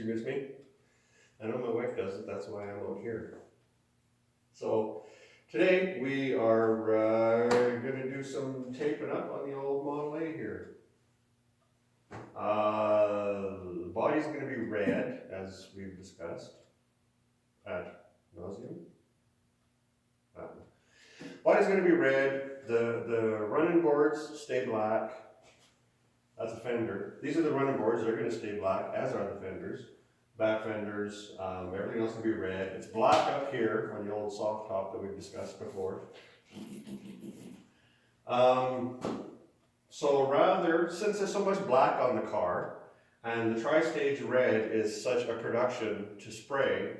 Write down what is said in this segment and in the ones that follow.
Do you miss me? I know my wife does it, that's why I'm out here. So today we are going to do some taping up on the old Model A here. The body's going to be red, as we've discussed ad nauseum. Body's going to be red. The running boards stay black. That's a fender. These are the running boards. They're going to stay black, as are the fenders. Back fenders, everything else will be red. It's black up here on the old soft top that we've discussed before. So rather, since there's so much black on the car, and the tri-stage red is such a production to spray,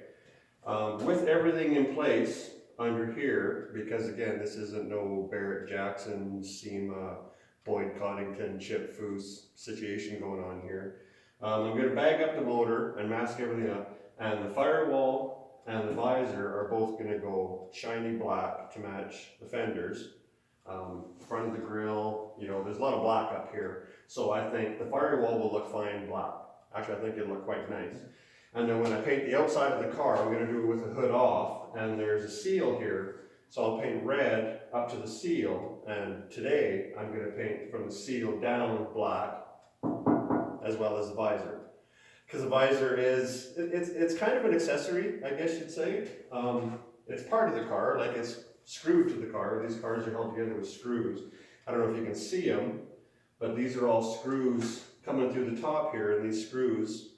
with everything in place under here, because again, this isn't no Barrett Jackson, SEMA, Boyd Coddington, Chip Foose situation going on here. I'm going to bag up the motor and mask everything up, and the firewall and the visor are both going to go shiny black to match the fenders. Front of the grill, you know, there's a lot of black up here, so I think the firewall will look fine black. Actually, I think it'll look quite nice. And then when I paint the outside of the car, I'm going to do it with the hood off, and there's a seal here, so I'll paint red up to the seal, and today I'm going to paint from the seal down black, as well as the visor. Because the visor is, it's kind of an accessory, I guess you'd say. It's part of the car, like it's screwed to the car. These cars are held together with screws. I don't know if you can see them, but these are all screws coming through the top here, and these screws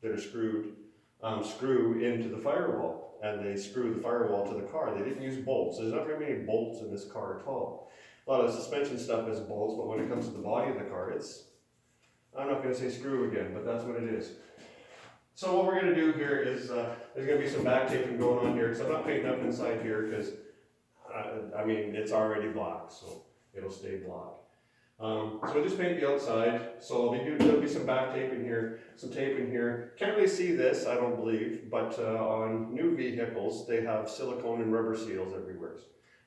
that are screwed screw into the firewall, and they screw the firewall to the car. They didn't use bolts. There's not very many bolts in this car at all. A lot of suspension stuff is bolts, but when it comes to the body of the car, it's, I'm not going to say screw again, but that's what it is. So what we're going to do here is, there's going to be some back taping going on here, because I'm not painting up inside here, because, I mean, it's already black, so it'll stay black. So I just paint the outside, so there'll be some back tape in here, some tape in here. Can't really see this, I don't believe, but on new vehicles, they have silicone and rubber seals everywhere.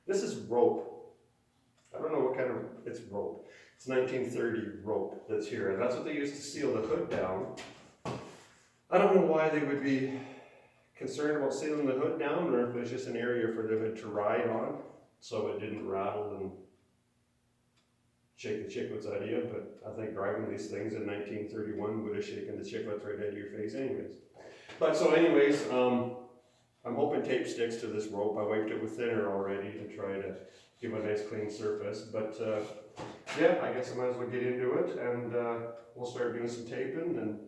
This is rope. I don't know what kind of, it's rope. It's 1930 rope that's here, and that's what they used to seal the hood down. I don't know why they would be concerned about sealing the hood down, or if it's just an area for the hood to ride on, so it didn't rattle and shake the chiclets out of you. But I think driving these things in 1931 would have shaken the chiclets right out of your face anyways. But so anyways, I'm hoping tape sticks to this rope. I wiped it with thinner already to try to give a nice clean surface. But yeah, I guess I might as well get into it, and we'll start doing some taping, and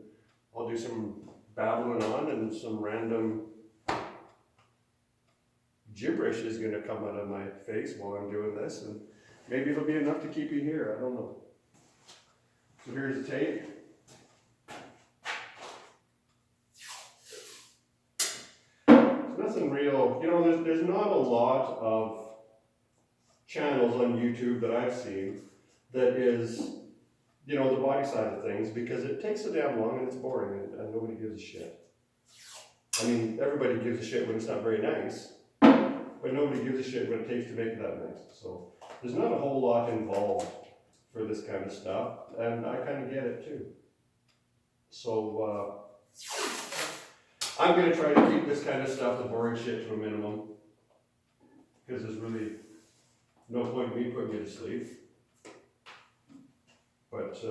I'll do some babbling on, and some random gibberish is going to come out of my face while I'm doing this, and maybe it'll be enough to keep you here, I don't know. So here's the tape. It's nothing real, you know, there's not a lot of channels on YouTube that I've seen that is, you know, the body side of things, because it takes so damn long and it's boring, and nobody gives a shit. I mean, everybody gives a shit when it's not very nice, but nobody gives a shit what it takes to make it that nice. So there's not a whole lot involved for this kind of stuff, and I kind of get it too. So I'm going to try to keep this kind of stuff, the boring shit, to a minimum, because there's really no point in me putting you to sleep. But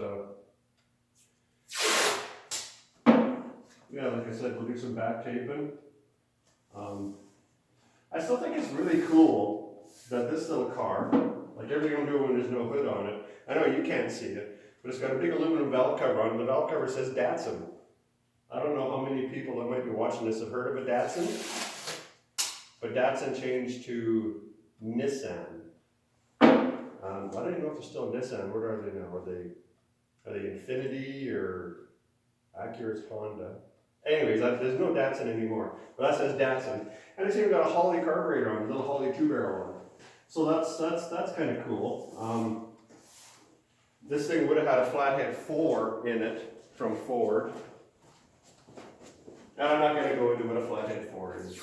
yeah, like I said, we'll do some back taping. I still think it's really cool that this little car, like everything I'm doing when there's no hood on it, I know you can't see it, but it's got a big aluminum valve cover on it, and the valve cover says Datsun. I don't know how many people that might be watching this have heard of a Datsun, but Datsun changed to Nissan. I don't even know if they're still Nissan. What are they now? Are they Infiniti or Acura's Honda? Anyways, there's no Datsun anymore, but that says Datsun, and it's even got a Holley carburetor on it, a little Holley 2-barrel on it. So that's kind of cool. This thing would have had a flathead 4 in it from Ford, and I'm not going to go into what a flathead 4 is.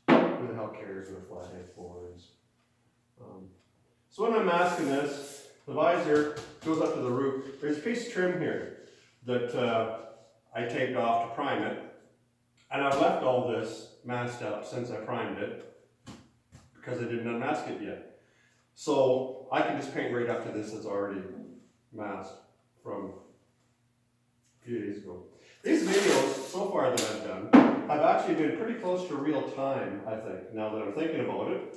Who the hell cares what a flathead 4 is? So when I'm masking this, the visor goes up to the roof. There's a piece of trim here that I taped off to prime it. And I've left all this masked up since I primed it because I didn't unmask it yet. So I can just paint right up to this that's already masked from a few days ago. These videos so far that I've done have actually been pretty close to real time, I think, now that I'm thinking about it.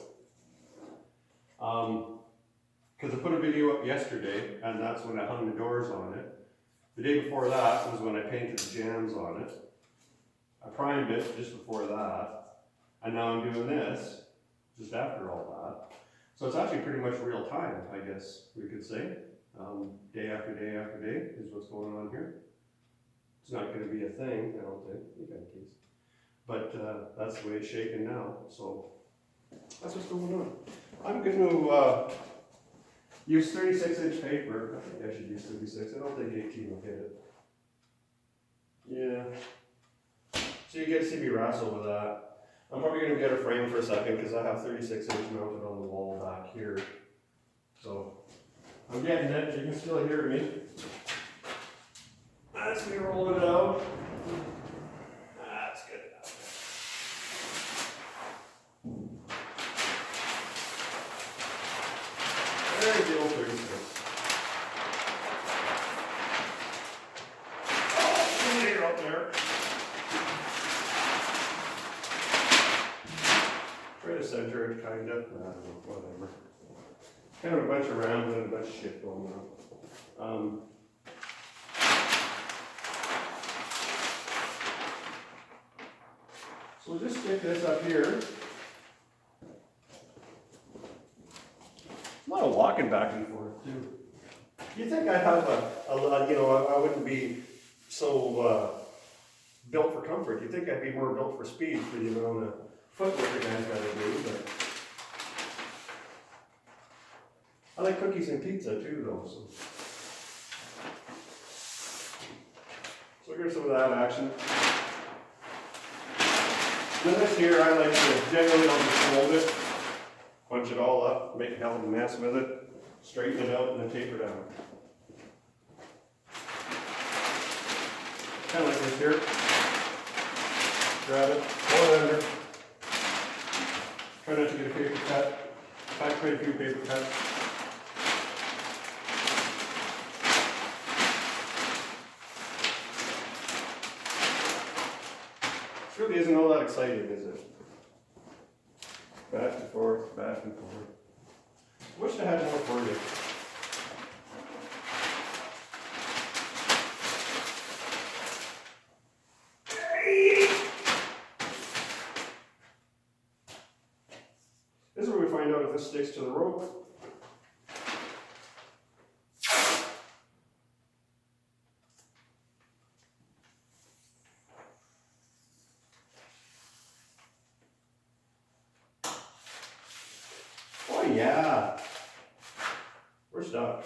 Because I put a video up yesterday, and that's when I hung the doors on it. The day before that was when I painted the jambs on it. I primed it just before that, and now I'm doing this just after all that. So it's actually pretty much real time, I guess we could say. Day after day after day is what's going on here. It's not going to be a thing, I don't think. You got a case. But that's the way it's shaking now, so that's what's going on. I'm going to use 36-inch paper. I think I should use 36. I don't think 18 will hit it. Yeah. So you get to see me wrestle with that. I'm probably going to get a frame for a second because I have 36-inch mounted on the wall back here. So I'm getting it. You can still hear me. That's me rolling it out. That's good enough. There's the old 36. Oh, you're out there. Try to center it, kind of. I don't know, whatever. Kind of a bunch of rounds and a bunch of shit going on. So we'll just stick this up here. A lot of walking back and forth too. You'd think I'd have I wouldn't be so built for comfort. You'd think I'd be more built for speed for the amount of footwork the guy's got to do, but I like cookies and pizza too though, so here's some of that action. Then this here, I like to generally I'll just fold it, bunch it all up, make a hell of a mess with it, straighten it out, and then tape it down. Kind of like this here. Grab it, pull it under. Try not to get a paper cut. In fact, quite a few paper cuts. This really isn't all that exciting, is it? Back and forth, back and forth. Wish I had more for you. This is where we find out if this sticks to the rope. Oh yeah, we're stuck.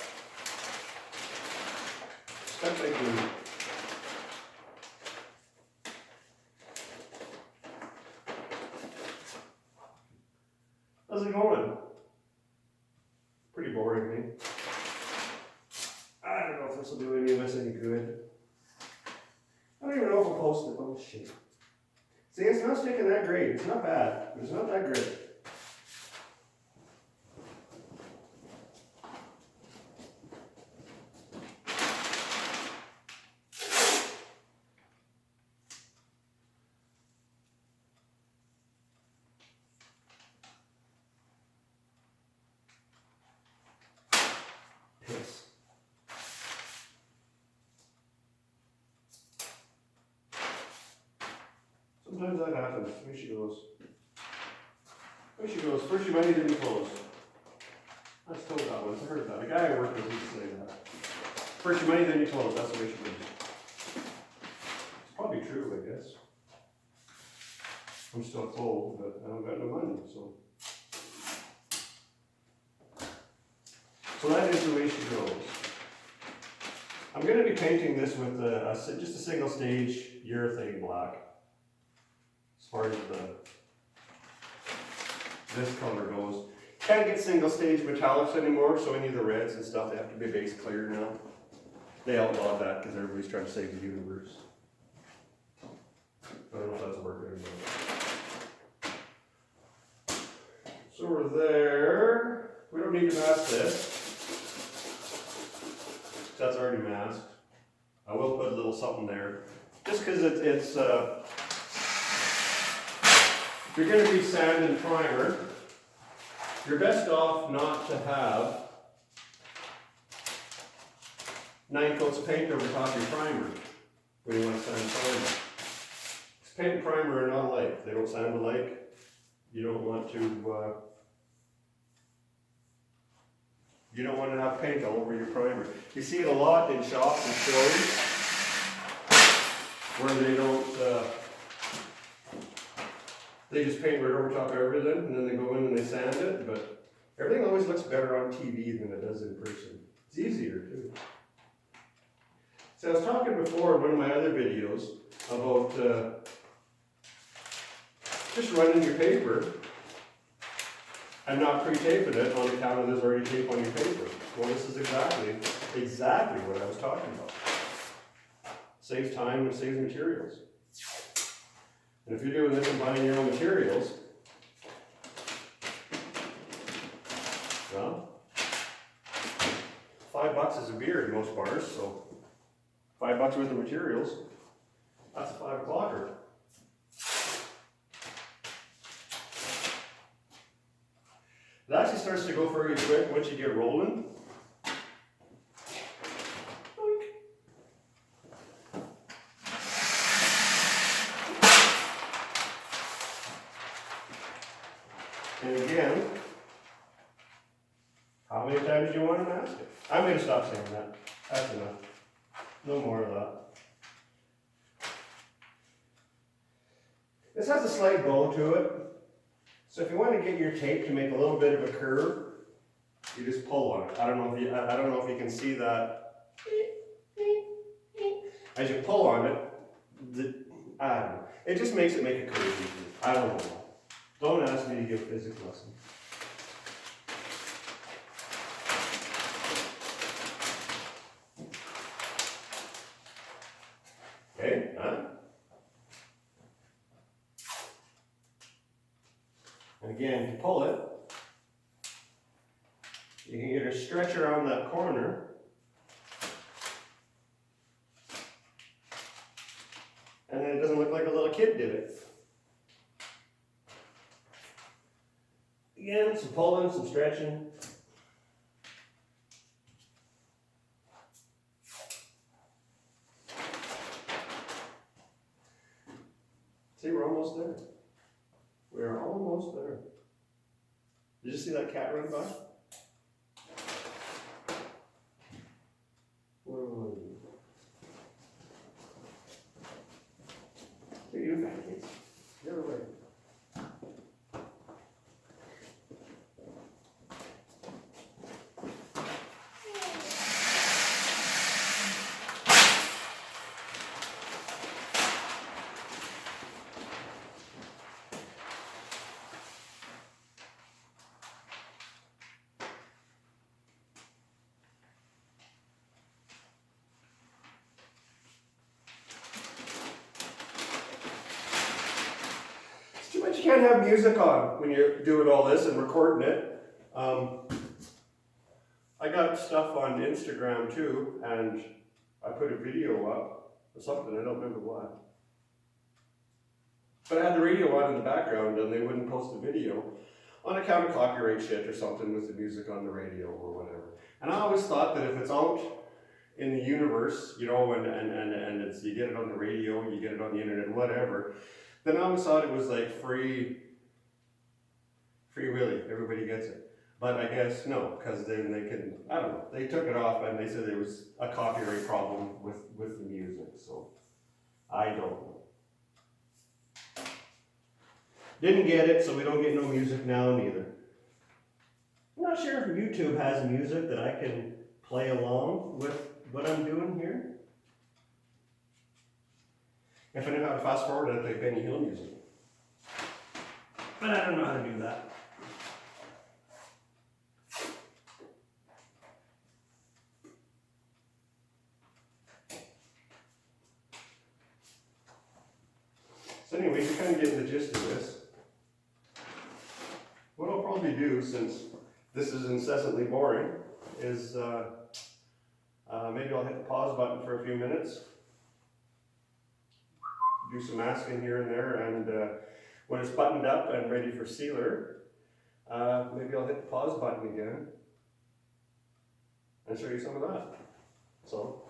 Stuck like glue. How's it going? Pretty boring, eh? I don't know if this will do any of us any good. I don't even know if I'll post it. Oh shit. See, it's not sticking that great. It's not bad, but it's not that great. Sometimes that happens. Here she goes. Here she goes. First, you might need to be closed. That's told that once. I heard that. A guy I worked with used to say that. First, you might need to be closed. That's the way she goes. It's probably true, I guess. I'm still cold, but I don't got no money, so. So that is the way she goes. I'm going to be painting this with just a single stage urethane black. As far as this color goes. Can't get single stage metallics anymore, so any of the reds and stuff, they have to be base clear now. They outlawed that because everybody's trying to save the universe. I don't know if that's working or not. So we're there. We don't need to mask this. That's already masked. I will put a little something there. Just because if you're going to be sand and primer, you're best off not to have 9 coats of paint over top of your primer when you want to sand primer. Paint and primer are not alike. They don't sound alike. You don't want to have paint all over your primer. You see it a lot in shops and stores where they don't, they just paint right over top of everything and then they go in and they sand it, but everything always looks better on TV than it does in person. It's easier too. So I was talking before in one of my other videos about just running your paper and not pre-taping it on account of there's already tape on your paper. Well, this is exactly what I was talking about. Saves time and saves materials. And if you're doing this and buying your own materials, well, $5 is a beer in most bars, so $5 worth of materials, that's a 5 o'clocker. It actually starts to go very quick once you get rolling. And again, how many times do you want to mask it? I'm going to stop saying that. That's enough. No more of that. This has a slight bow to it. So if you want to get your tape to make a little bit of a curve, you just pull on it. I don't know if you can see that. As you pull on it, I don't know. It just makes it make a curve. I don't know. Don't ask me to give physics lessons. Okay, And again, if you pull it, you can get a stretch around that corner. And then it doesn't look like a little kid did it. Again, some pulling, some stretching. See, we're almost there. We're almost there. Did you see that cat run by? Where was it? Here you go, kids. You're away. But you can't have music on when you're doing all this and recording it. I got stuff on Instagram too, and I put a video up or something, I don't remember what. But I had the radio on in the background and they wouldn't post the video on account of copyright shit or something with the music on the radio or whatever. And I always thought that if it's out in the universe, you know, and it's, you get it on the radio, you get it on the internet, whatever, then I always thought it was like free willy, everybody gets it. But I guess no, because then they can, I don't know, they took it off and they said there was a copyright problem with the music, so I don't know. Didn't get it, so we don't get no music now neither. I'm not sure if YouTube has music that I can play along with what I'm doing here. If I knew how to fast forward, I'd play Benny Hill music. But I don't know how to do that. So So anyway, you're kind of getting the gist of this. What I'll probably do, since this is incessantly boring, is maybe I'll hit the pause button for a few minutes, do some masking here and there, and when it's buttoned up and ready for sealer, maybe I'll hit the pause button again and show you some of that. So,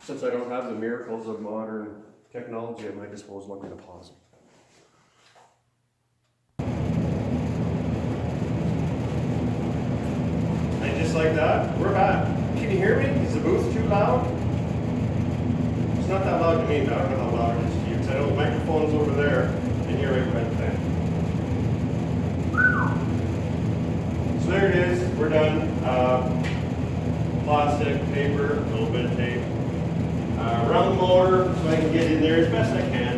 since I don't have the miracles of modern technology at my disposal, I'm going to pause. And just like that, we're back. Can you hear me? Is the booth too loud? It's not that loud to me, but I don't know how loud it is to you, because I know the microphone's over there, and you're right by the fan. So there it is, we're done. Plastic, paper, a little bit of tape. Around the motor so I can get in there as best I can.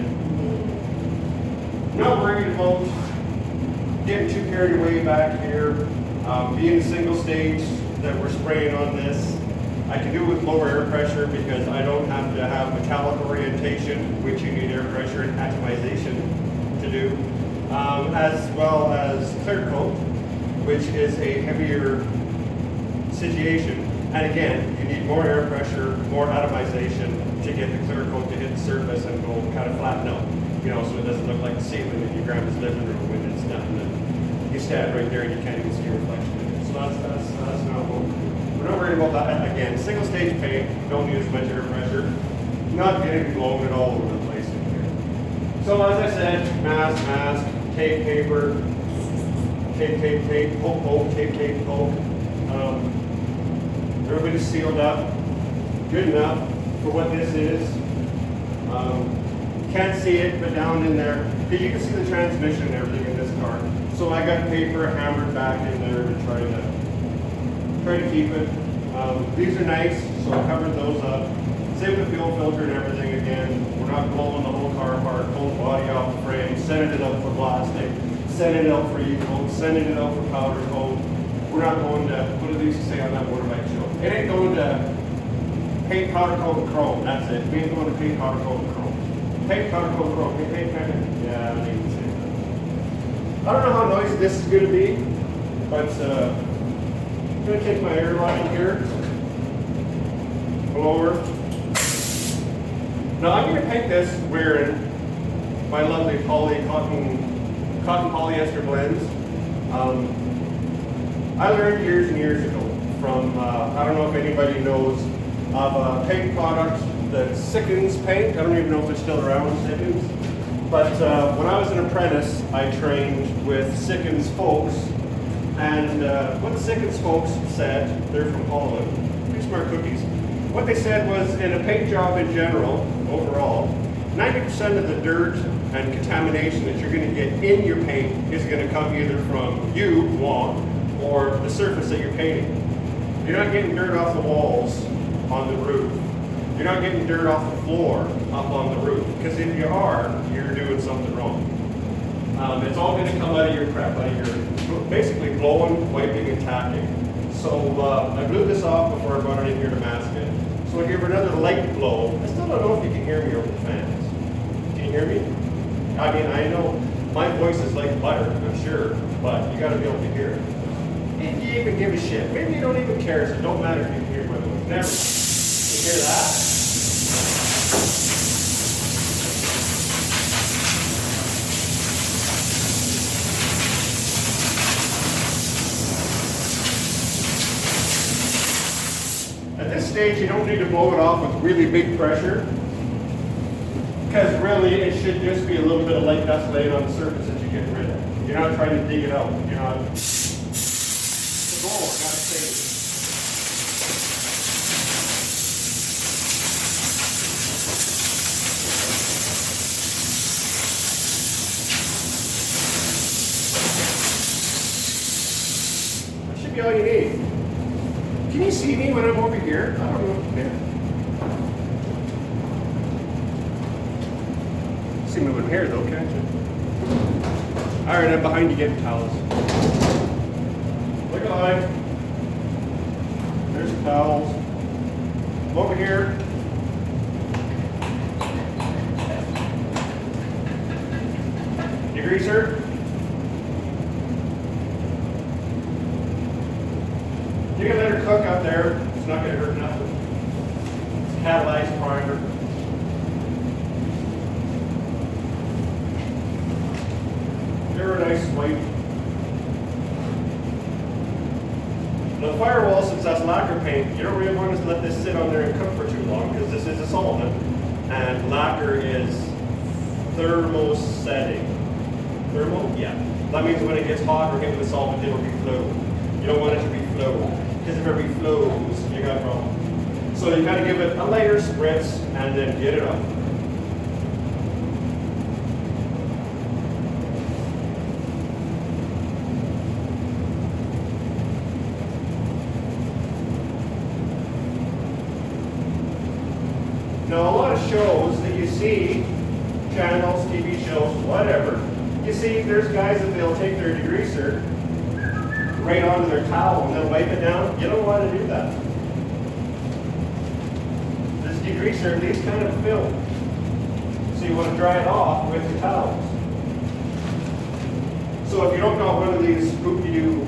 Not worried about getting too carried away back here. Being single stage that we're spraying on this, I can do it with lower air pressure because I don't have to have metallic orientation, which you need air pressure and atomization to do, as well as clear coat, which is a heavier situation. And again, you need more air pressure, more atomization to get the clear coat to hit the surface and go kind of flatten out, you know, so it doesn't look like a ceiling in your grandma's living room when it's done. And you stand right there and you can't even see a reflection in it. So that's not what we're not worried about that. Again, single stage paint, don't use much air pressure. Not getting blown it all over the place in here. So as I said, mask, tape, paper, tape, poke, tape, poke. Everybody's sealed up, good enough for what this is. Can't see it, but down in there, because you can see the transmission and everything in this car. So I got paper hammered back in there to try to keep it. These are nice, so I covered those up. Same with the fuel filter and everything again. We're not blowing the whole car apart, pulling the body off the frame, sending it up for plastic, sending it out for E-coat, sending it out for powder coat. We're not going to, what do they used to say on that motorbike show? It ain't going to paint, powder coat, and chrome. That's it. We ain't going to paint, powder coat, and chrome. Paint, powder coat, chrome. Paint, yeah, I need to say that. I don't know how noisy this is going to be, but I'm going to take my airline here, blower. Now I'm going to paint this wearing my lovely cotton polyester blends. I learned years and years ago from, I don't know if anybody knows of a paint product that sickens paint. I don't even know if it's still around, Sickens. But when I was an apprentice, I trained with Sickens folks. And what the Sickens folks said, they're from Holland, pretty smart cookies. What they said was in a paint job in general, overall, 90% of the dirt and contamination that you're going to get in your paint is going to come either from you, Juan, or the surface that you're painting. You're not getting dirt off the walls on the roof. You're not getting dirt off the floor up on the roof. Because if you are, you're doing something wrong. It's all going to come out of your prep, out of your basically blowing, wiping, and tacking. So I blew this off before I brought it in here to mask it. So I give her another light blow. I still don't know if you can hear me over the fans. Can you hear me? I mean, I know my voice is like butter, I'm sure, but you got to be able to hear it. If you even give a shit, maybe you don't even care, so it don't matter if you can hear my voice. Never. You hear that? At this stage, you don't need to blow it off with really big pressure, because really it should just be a little bit of light dust laying on the surface that you get rid of. You're not trying to dig it out. You're not. The goal, I gotta say. That should be all you need. Can you see me when I'm over here? I don't know if you can. See me over here though, can't you? Alright, I'm behind you getting towels. Look alive. There's the towels. Over here. degreaser. You can let her cook out there. It's not going to hurt nothing. It's catalyzed primer. Give her a nice swipe. Now the firewall, since that's lacquer paint, you don't really want to let this sit on there and cook for too long because this is a solvent, and lacquer is thermosetting. Thermal? Yeah. That means when it gets hot or hit with solvent, it will reflow. You don't want it to reflow, because if it reflows, you got a problem. So you got to give it a lighter spritz and then get it up. Now a lot of shows that you see, channels, TV shows, whatever, you see there's guys that they'll take their degreaser right onto their towel and they'll wipe it down. You don't want to do that. This degreaser leaves kind of film. So you want to dry it off with your towels. So if you don't got one of these hoop-de-doo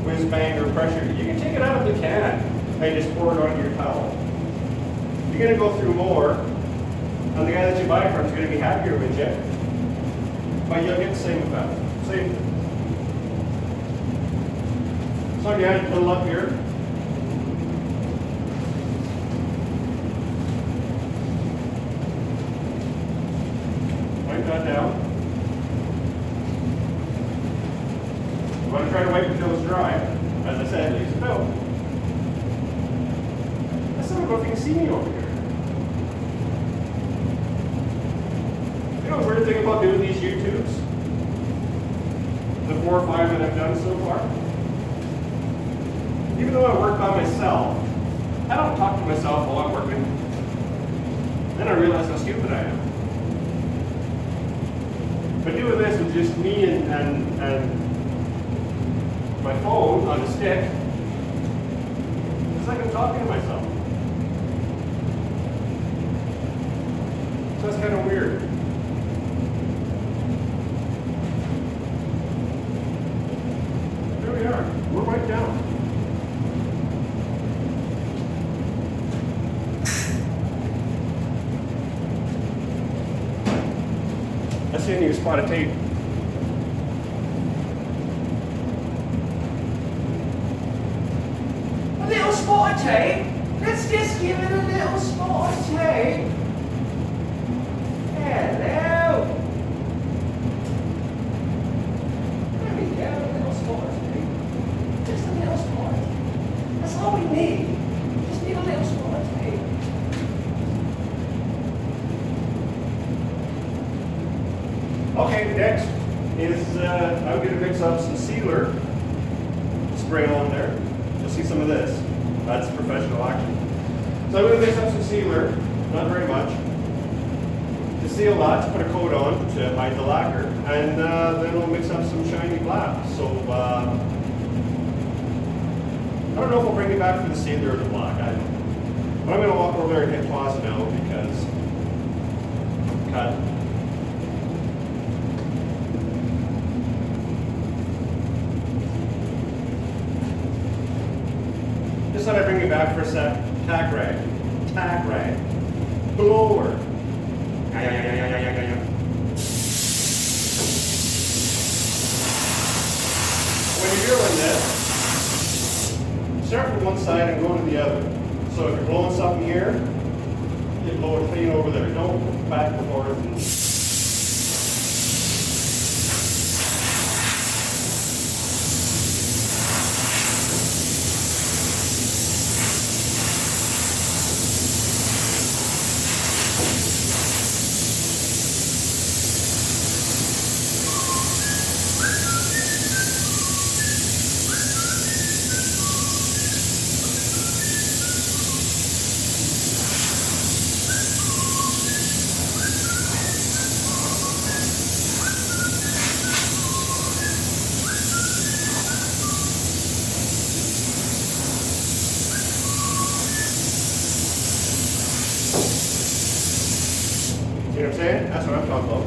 whiz bang or pressure, you can take it out of the can and just pour it onto your towel. You're going to go through more, and the guy that you buy it from is going to be happier with you, but you'll get the same effect. Same. So you add a little up here. Wipe that down. You want to try to wipe it until it's dry. As I said, leaves a film. I don't know if you can see me over here. You know the weird thing about doing these YouTubes? The 4 or 5 that I've done so far? Even though I work by myself, I don't talk to myself while I'm working. Then I realize how stupid I am. But doing this with just me and my phone on a stick, it's like I'm talking to myself. So that's kind of weird. There we are. We're right down. I see a new spot of tape. A little spot of tape? Let's just give it a little spot of tape. Hello. There we go, a little spot of tape. Just a little spot. That's all we need. Just need a little spot of tape. Okay, next is I'm going to mix up some sealer, spray on there. You'll see some of this. That's professional action. So I'm going to mix up some sealer, not very much, to seal that, to put a coat on to hide the lacquer, and then we'll mix up some shiny black. So I don't know if we'll bring it back for the sealer or the black. I don't know. But I'm going to walk over there and hit pause now because cut. Just thought I'd bring you back for a sec. Tack rag. Tack rag. Blower. When you're doing this, start from one side and go to the other. So if you're blowing something here, you blow it clean over there. Don't go back and forth. See what I'm saying? That's what I'm talking about.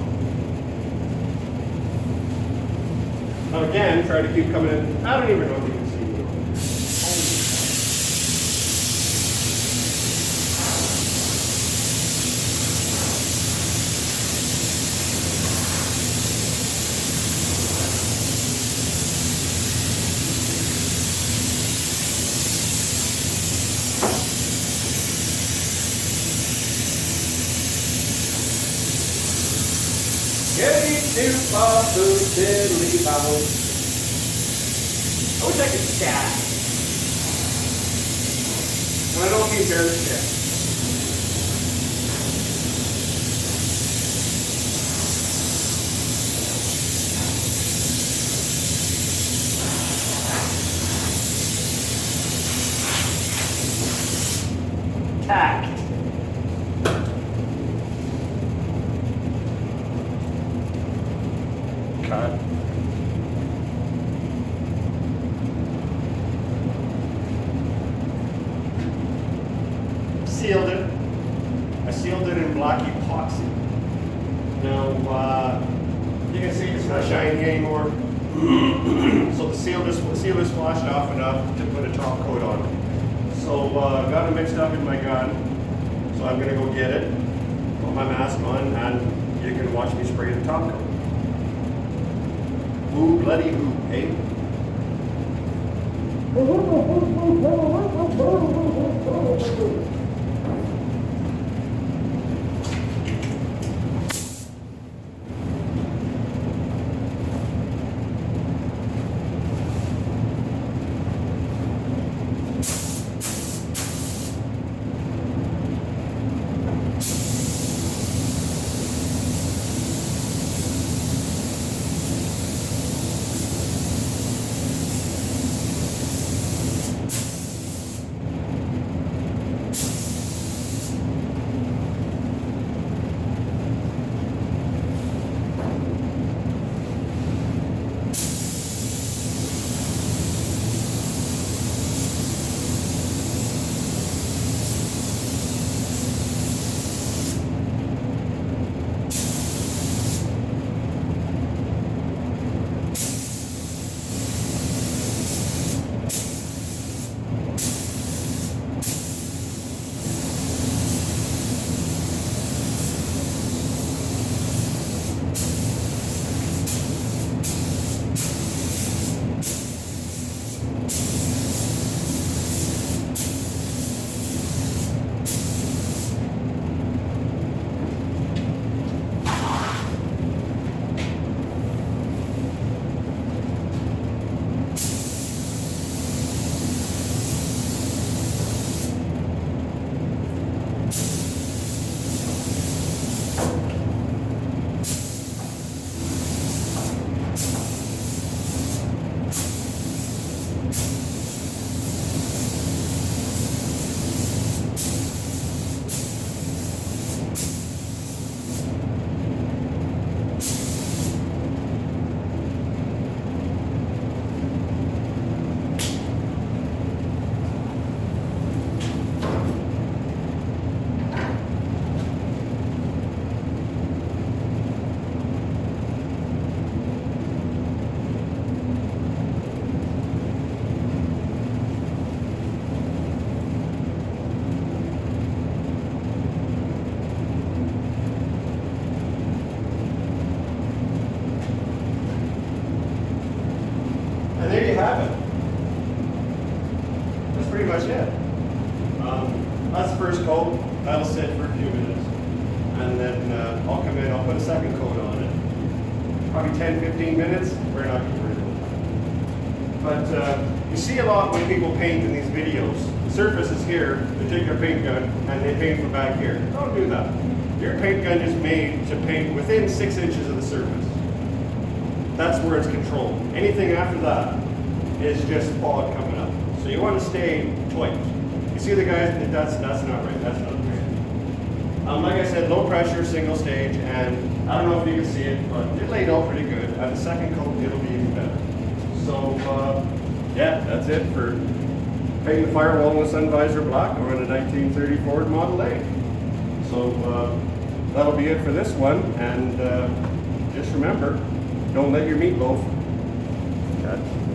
Again, try to keep coming in. I don't even know if you can see me. Getting too far to diddly bow. I wish I could stack. And I don't mean bare shit. Tack. Cut. Sealed it. I sealed it in black epoxy. Now, you can see it's not shiny anymore. So the seal is flashed off enough to put a top coat on it. So got it mixed up in my gun. So I'm gonna go get it, put my mask on, and you can watch me spray the top coat. Ooh, bloody ooh, hey? There you have it. That's pretty much it. That's the first coat. That'll sit for a few minutes. And then I'll come in, I'll put a second coat on it. Probably 10-15 minutes. We're not going to worry about that. But you see a lot when people paint in these videos. The surface is here, they take their paint gun and they paint from back here. Don't do that. Your paint gun is made to paint within 6 inches of the surface. That's where it's controlled. Anything after that is just fog coming up. So you want to stay tight. You see the guys, that's not right, that's not right. Like I said, low pressure, single stage, and I don't know if you can see it, but it laid out pretty good. And the second coat, it'll be even better. So, yeah, that's it for painting the firewall with sunvisor black on a 1930 Ford Model A. So, that'll be it for this one, and just remember, don't let your meatloaf that.